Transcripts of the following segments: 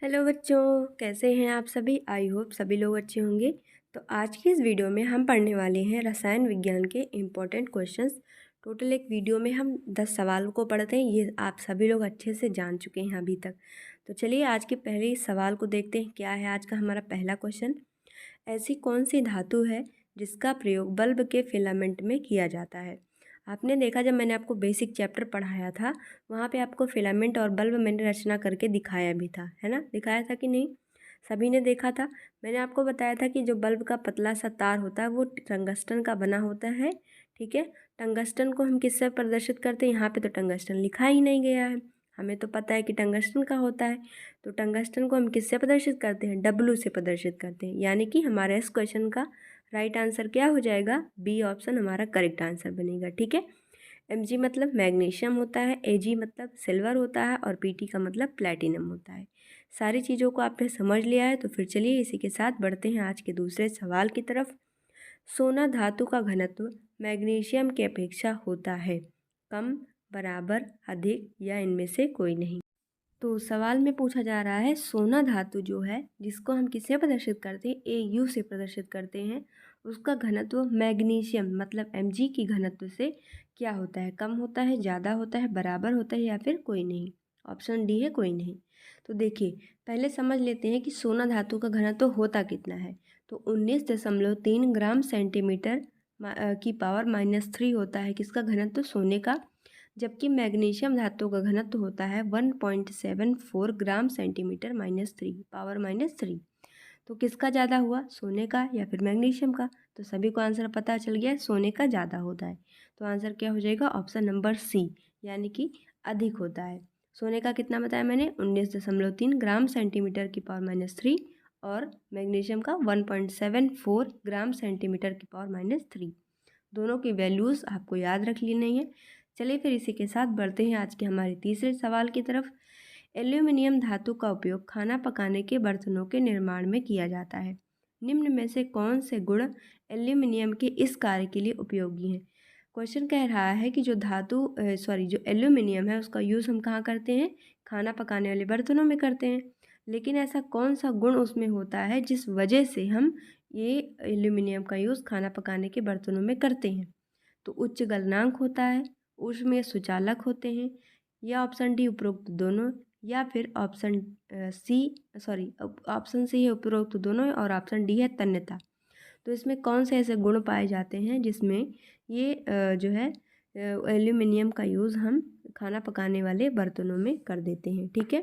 Hello बच्चों, कैसे हैं आप सभी। आई होप सभी लोग अच्छे होंगे। तो आज की इस वीडियो में हम पढ़ने वाले हैं रसायन विज्ञान के इम्पोर्टेंट क्वेश्चंस। टोटल एक वीडियो में हम 10 सवालों को पढ़ते हैं। ये आप सभी लोग अच्छे से जान चुके हैं अभी तक। तो चलिए आज के पहले इस सवाल को देखते हैं। क्या है आज का हमारा पहला क्वेश्चन। ऐसी कौन सी धातु है जिसका प्रयोग बल्ब के फिलामेंट में किया जाता है। आपने देखा जब मैंने आपको बेसिक चैप्टर पढ़ाया था, वहाँ पे आपको फिलामेंट और बल्ब मैंने रचना करके दिखाया भी था, है ना। दिखाया था कि नहीं, सभी ने देखा था। मैंने आपको बताया था कि जो बल्ब का पतला सा तार होता है वो टंगस्टन का बना होता है। ठीक है, टंगस्टन को हम किससे प्रदर्शित करते हैं। यहाँ पे तो टंगस्टन लिखा ही नहीं गया है, हमें तो पता है कि टंगस्टन का होता है। तो टंगस्टन को हम किससे प्रदर्शित करते हैं, डब्लू से प्रदर्शित करते हैं। यानी कि हमारे इस क्वेश्चन का राइट आंसर क्या हो जाएगा, बी ऑप्शन हमारा करेक्ट आंसर बनेगा। ठीक है, Mg मतलब मैग्नीशियम होता है, Ag मतलब सिल्वर होता है और Pt का मतलब प्लैटिनम होता है। सारी चीज़ों को आपने समझ लिया है, तो फिर चलिए इसी के साथ बढ़ते हैं आज के दूसरे सवाल की तरफ। सोना धातु का घनत्व मैग्नीशियम की अपेक्षा होता है कम, बराबर, अधिक या इनमें से कोई नहीं। तो सवाल में पूछा जा रहा है सोना धातु जो है जिसको हम किससे प्रदर्शित करते हैं, Au से प्रदर्शित करते हैं, उसका घनत्व मैग्नीशियम मतलब Mg की घनत्व से क्या होता है, कम होता है, ज़्यादा होता है, बराबर होता है या फिर कोई नहीं। ऑप्शन डी है कोई नहीं। तो देखिए पहले समझ लेते हैं कि सोना धातु का घनत्व होता कितना है। तो 19.3 ग्राम सेंटीमीटर की पावर -3 होता है किसका घनत्व, सोने का। जबकि मैग्नीशियम धातु का घनत्व होता है 1.74 ग्राम सेंटीमीटर -3 पावर -3। तो किसका ज़्यादा हुआ, सोने का या फिर मैग्नीशियम का। तो सभी को आंसर पता चल गया, सोने का ज़्यादा होता है। तो आंसर क्या हो जाएगा, ऑप्शन नंबर सी, यानी कि अधिक होता है। सोने का कितना बताया मैंने, 19.3 ग्राम सेंटीमीटर की पावर -3 और मैग्नीशियम का 1.74 ग्राम सेंटीमीटर की पावर -3। दोनों की वैल्यूज़ आपको याद रख लेनी है। चलिए फिर इसी के साथ बढ़ते हैं आज के हमारे तीसरे सवाल की तरफ। एल्यूमिनियम धातु का उपयोग खाना पकाने के बर्तनों के निर्माण में किया जाता है। निम्न में से कौन से गुण एल्यूमिनियम के इस कार्य के लिए उपयोगी हैं। क्वेश्चन कह रहा है कि जो जो एल्यूमिनियम है उसका यूज़ हम कहाँ करते हैं, खाना पकाने वाले बर्तनों में करते हैं। लेकिन ऐसा कौन सा गुण उसमें होता है जिस वजह से हम ये एल्यूमिनियम का यूज़ खाना पकाने के बर्तनों में करते हैं। तो उच्च गलनांक होता है, ऊष्मीय सुचालक होते हैं, या ऑप्शन डी उपरोक्त दोनों, या फिर ऑप्शन सी है उपरोक्त दोनों और ऑप्शन डी है तन्यता। तो इसमें कौन से ऐसे गुण पाए जाते हैं जिसमें ये जो है एल्यूमिनियम का यूज़ हम खाना पकाने वाले बर्तनों में कर देते हैं। ठीक है,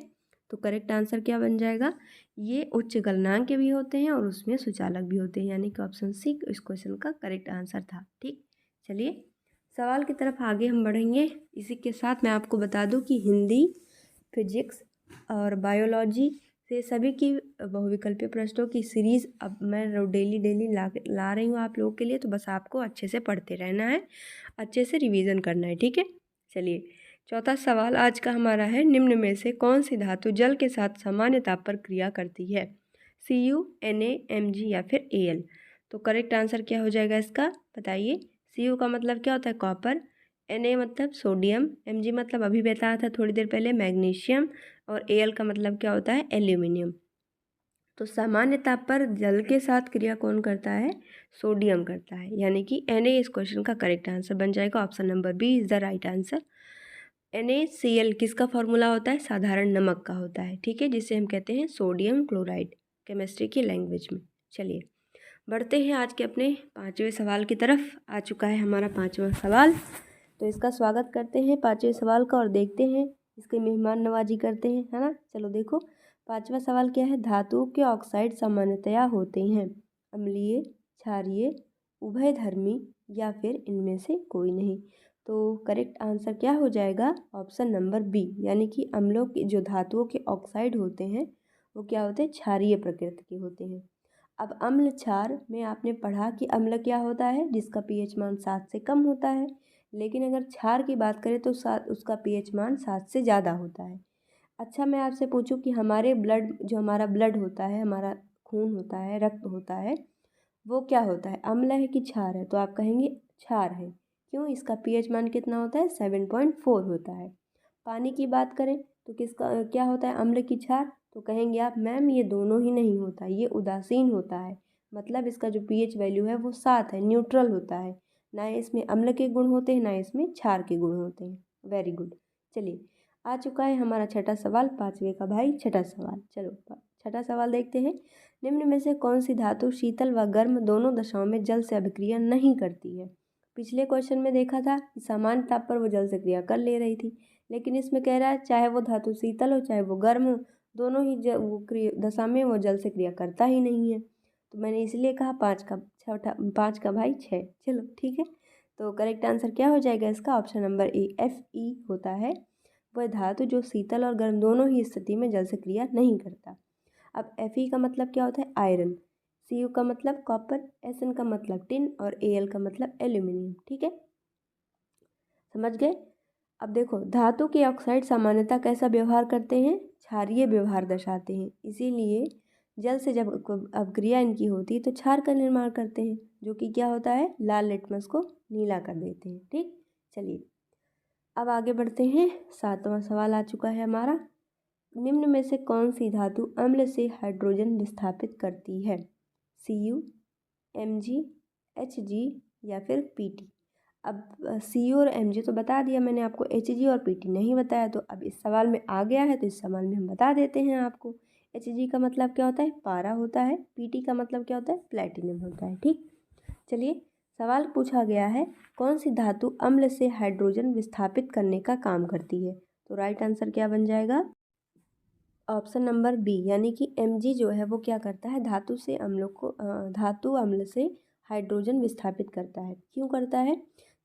तो करेक्ट आंसर क्या बन जाएगा, ये उच्च गलनांक के भी होते हैं और उसमें सुचालक भी होते हैं, यानी कि ऑप्शन सी इस क्वेश्चन का करेक्ट आंसर था। ठीक, चलिए सवाल की तरफ आगे हम बढ़ेंगे। इसी के साथ मैं आपको बता दूं कि हिंदी, फिजिक्स और बायोलॉजी से सभी की बहुविकल्पीय प्रश्नों की सीरीज़ अब मैं डेली डेली ला रही हूँ आप लोगों के लिए। तो बस आपको अच्छे से पढ़ते रहना है, अच्छे से रिवीजन करना है। ठीक है, चलिए चौथा सवाल आज का हमारा है, निम्न में से कौन सी धातु जल के साथ सामान्य ताप पर क्रिया करती है, Cu, Na, Mg या फिर Al। तो करेक्ट आंसर क्या हो जाएगा इसका, बताइए। Cu का मतलब क्या होता है, कॉपर। Na मतलब सोडियम। Mg मतलब अभी बताया था थोड़ी देर पहले, मैग्नीशियम। और Al का मतलब क्या होता है, एल्यूमिनियम। तो सामान्य ताप पर जल के साथ क्रिया कौन करता है, सोडियम करता है, यानी कि Na इस क्वेश्चन का करेक्ट आंसर बन जाएगा। Option number B is the right answer. NaCl किसका फॉर्मूला होता है, साधारण नमक का होता है। ठीक है, जिसे हम कहते हैं सोडियम क्लोराइड केमिस्ट्री की लैंग्वेज में। चलिए बढ़ते हैं आज के अपने पाँचवें सवाल की तरफ। आ चुका है हमारा पाँचवा सवाल, तो इसका स्वागत करते हैं पाँचवें सवाल का और देखते हैं इसके मेहमान नवाजी करते हैं, है ना। चलो देखो पाँचवा सवाल क्या है, धातुओं के ऑक्साइड सामान्यतया होते हैं अम्लीय, क्षारीय, उभयधर्मी या फिर इनमें से कोई नहीं। तो करेक्ट आंसर क्या हो जाएगा, ऑप्शन नंबर बी, यानी कि अम्लों के जो धातुओं के ऑक्साइड होते हैं वो क्या होते हैं, क्षारीय प्रकृति के होते हैं। अब अम्ल क्षार में आपने पढ़ा कि अम्ल क्या होता है, जिसका पीएच मान 7 से कम होता है। लेकिन अगर क्षार की बात करें तो उसका पीएच मान 7 से ज़्यादा होता है। अच्छा मैं आपसे पूछूं कि हमारा ब्लड होता है, हमारा खून होता है, रक्त होता है, वो क्या होता है, अम्ल है कि क्षार है। तो आप कहेंगे क्षार है। क्यों, इसका पीएच मान कितना होता है, 7.4 होता है। पानी की बात करें तो किसका क्या होता है, अम्ल की क्षार। तो कहेंगे आप मैम ये दोनों ही नहीं होता, ये उदासीन होता है, मतलब इसका जो पीएच वैल्यू है वो 7 है, न्यूट्रल होता है, ना इसमें अम्ल के गुण होते हैं ना इसमें क्षार के गुण होते हैं। Very good. चलिए आ चुका है हमारा छठा सवाल, 5वें का भाई छठा सवाल। चलो छठा सवाल देखते हैं। निम्न में से कौन सी धातु शीतल व गर्म दोनों दशाओं में जल से अभिक्रिया नहीं करती है। पिछले क्वेश्चन में देखा था कि सामान्य ताप पर वो जल से क्रिया कर ले रही थी, लेकिन इसमें कह रहा है चाहे वो धातु शीतल हो चाहे वो गर्म हो, दोनों ही दशा में वो जल से क्रिया करता ही नहीं है। तो मैंने इसलिए कहा 5 का भाई 6। चलो ठीक है, तो करेक्ट आंसर क्या हो जाएगा इसका, ऑप्शन नंबर ए Fe होता है। वह धातु जो शीतल और गर्म दोनों ही स्थिति में जल से क्रिया नहीं करता। अब Fe का मतलब क्या होता है, आयरन। Cu का मतलब कॉपर, Sn का मतलब टिन और Al का मतलब एल्यूमिनियम। ठीक है, समझ गए। अब देखो धातु के ऑक्साइड सामान्यतः कैसा व्यवहार करते हैं, क्षारीय व्यवहार दर्शाते हैं, इसीलिए जल से जब अपक्रिया इनकी होती है तो क्षार का निर्माण करते हैं, जो कि क्या होता है, लाल लिटमस को नीला कर देते हैं। ठीक, चलिए अब आगे बढ़ते हैं। 7वां सवाल आ चुका है हमारा। निम्न में से कौन सी धातु अम्ल से हाइड्रोजन विस्थापित करती है, Cu, Mg, Hg या फिर Pt। अब Cu और Mg तो बता दिया मैंने आपको, Hg और Pt नहीं बताया, तो अब इस सवाल में आ गया है तो इस सवाल में हम बता देते हैं आपको। Hg का मतलब क्या होता है, पारा होता है, Pt का मतलब क्या होता है, प्लेटिनम होता है। ठीक, चलिए सवाल पूछा गया है कौन सी धातु अम्ल से हाइड्रोजन विस्थापित करने का काम करती है। तो राइट आंसर क्या बन जाएगा, ऑप्शन नंबर बी, यानी कि Mg जो है वो क्या करता है, धातु से अम्लों को धातु अम्ल से हाइड्रोजन विस्थापित करता है। क्यों करता है,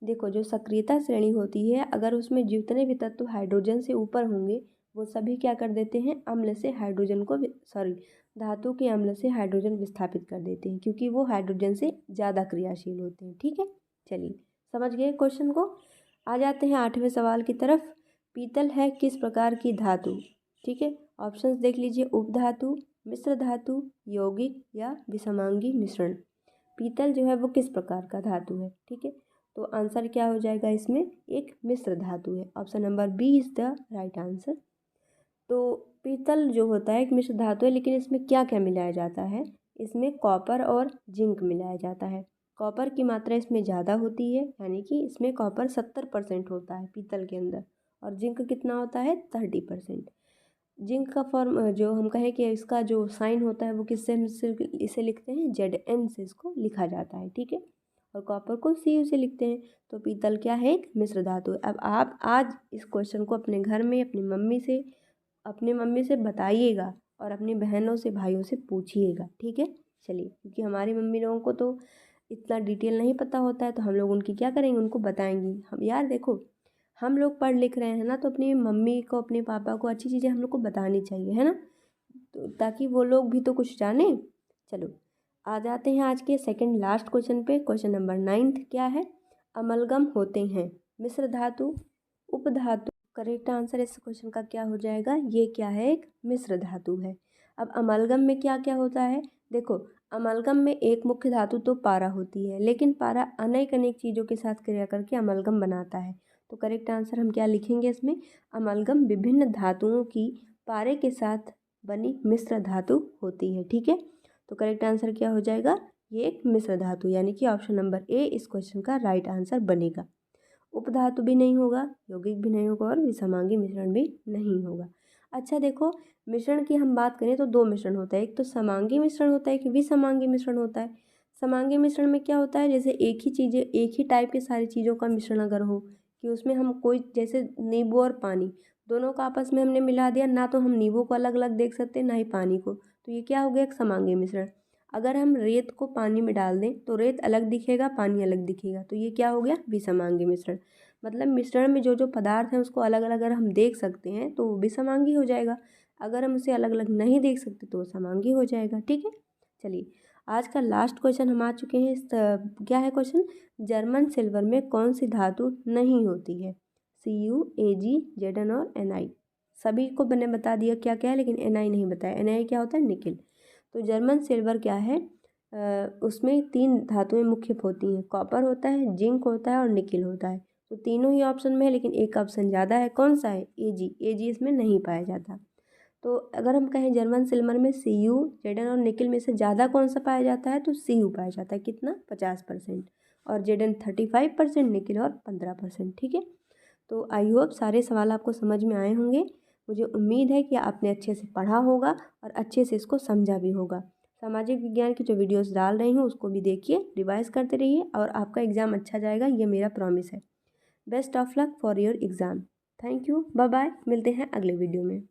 देखो जो सक्रियता श्रेणी होती है, अगर उसमें जितने भी तत्व हाइड्रोजन से ऊपर होंगे वो सभी क्या कर देते हैं, अम्ल से हाइड्रोजन को धातु के अम्ल से हाइड्रोजन विस्थापित कर देते हैं, क्योंकि वो हाइड्रोजन से ज़्यादा क्रियाशील होते हैं। ठीक है, चलिए समझ गए क्वेश्चन को। आ जाते हैं 8वें सवाल की तरफ। पीतल है किस प्रकार की धातु। ठीक है, ऑप्शंस देख लीजिए, उपधातु, मिश्र धातु, यौगिक या विषमांगी मिश्रण। पीतल जो है वो किस प्रकार का धातु है। ठीक है, तो आंसर क्या हो जाएगा इसमें, एक मिश्र धातु है, option number B is the right answer. तो पीतल जो होता है एक मिश्र धातु है, लेकिन इसमें क्या क्या मिलाया जाता है, इसमें कॉपर और जिंक मिलाया जाता है। कॉपर की मात्रा इसमें ज़्यादा होती है, यानी कि इसमें कॉपर 70% होता है पीतल के अंदर, और जिंक कितना होता है, 30%। जिंक का फॉर्म जो हम कहें कि इसका जो साइन होता है वो किससे हम इसे लिखते हैं, Zn से इसको लिखा जाता है। ठीक है, और कॉपर को Cu से लिखते हैं। तो पीतल क्या है, एक मिश्र धातु है। अब आप आज इस क्वेश्चन को अपने घर में अपनी मम्मी से बताइएगा और अपनी बहनों से भाइयों से पूछिएगा। ठीक है, चलिए, क्योंकि हमारी मम्मी लोगों को तो इतना डिटेल नहीं पता होता है, तो हम लोग उनकी क्या करेंगे, उनको बताएंगे। हम यार देखो हम लोग पढ़ लिख रहे हैं ना, तो अपनी मम्मी को अपने पापा को अच्छी चीज़ें हम लोग को बतानी चाहिए, है ना, तो ताकि वो लोग भी तो कुछ जाने। चलो आ जाते हैं आज के सेकंड लास्ट क्वेश्चन पे। क्वेश्चन नंबर 9 क्या है, अमलगम होते हैं मिश्र धातु, उपधातु। करेक्ट आंसर इस क्वेश्चन का क्या हो जाएगा, ये क्या है, एक मिश्र धातु है। अब अमलगम में क्या क्या होता है, देखो अमलगम में एक मुख्य धातु तो पारा होती है, लेकिन पारा अनेक अनेक चीज़ों के साथ क्रिया करके अमलगम बनाता है। तो करेक्ट आंसर हम क्या लिखेंगे इसमें, अमलगम विभिन्न धातुओं की पारे के साथ बनी मिश्र धातु होती है। ठीक है, तो करेक्ट आंसर क्या हो जाएगा, ये एक मिश्र धातु, यानी कि ऑप्शन नंबर ए इस क्वेश्चन का राइट आंसर बनेगा। उपधातु भी नहीं होगा, यौगिक भी नहीं होगा और विषमांगी मिश्रण भी नहीं होगा। अच्छा देखो, मिश्रण की हम बात करें तो दो मिश्रण होता है, एक तो समांगी मिश्रण होता है, एक विषमांगी मिश्रण होता है। समांगी मिश्रण में क्या होता है, जैसे एक ही टाइप की सारी चीज़ों का मिश्रण अगर हो, कि उसमें हम कोई जैसे नींबू और पानी दोनों का आपस में हमने मिला दिया, ना तो हम नींबू को अलग अलग देख सकते ना ही पानी को, तो ये क्या हो गया, एक समांगी मिश्रण। अगर हम रेत को पानी में डाल दें तो रेत अलग दिखेगा, पानी अलग दिखेगा, तो ये क्या हो गया, विषमांगी मिश्रण। मतलब मिश्रण में जो जो पदार्थ हैं उसको अलग अलग अगर हम देख सकते हैं तो वो विषमांगी हो जाएगा, अगर हम उसे अलग अलग नहीं देख सकते तो वो समांगी हो जाएगा। ठीक है, चलिए आज का लास्ट क्वेश्चन हम आ चुके हैं। क्या है क्वेश्चन, जर्मन सिल्वर में कौन सी धातु नहीं होती है, Cu, Ag, Zn और Ni। सभी को मैंने बता दिया क्या क्या है, लेकिन Ni नहीं बताया। Ni क्या होता है, निकिल। तो जर्मन सिल्वर क्या है, उसमें 3 धातुएं मुख्य होती हैं, कॉपर होता है, जिंक होता है और निकिल होता है। तो तीनों ही ऑप्शन में है, लेकिन एक ऑप्शन ज़्यादा है। कौन सा है? Ag। Ag इसमें नहीं पाया जाता। तो अगर हम कहें जर्मन सिल्वर में Cu, जेडन और निकिल में से ज़्यादा कौन सा पाया जाता है? तो Cu पाया जाता है। कितना? 50%। और जेडन 35%, निकिल और 15%। ठीक है। तो आई होप सारे सवाल आपको समझ में आए होंगे। मुझे उम्मीद है कि आपने अच्छे से पढ़ा होगा और अच्छे से इसको समझा भी होगा। सामाजिक विज्ञान की जो वीडियोस डाल रही हूँ उसको भी देखिए, रिवाइज करते रहिए और आपका एग्ज़ाम अच्छा जाएगा, ये मेरा प्रॉमिस है। Best of luck for your exam. Thank you, bye bye, मिलते हैं अगले वीडियो में।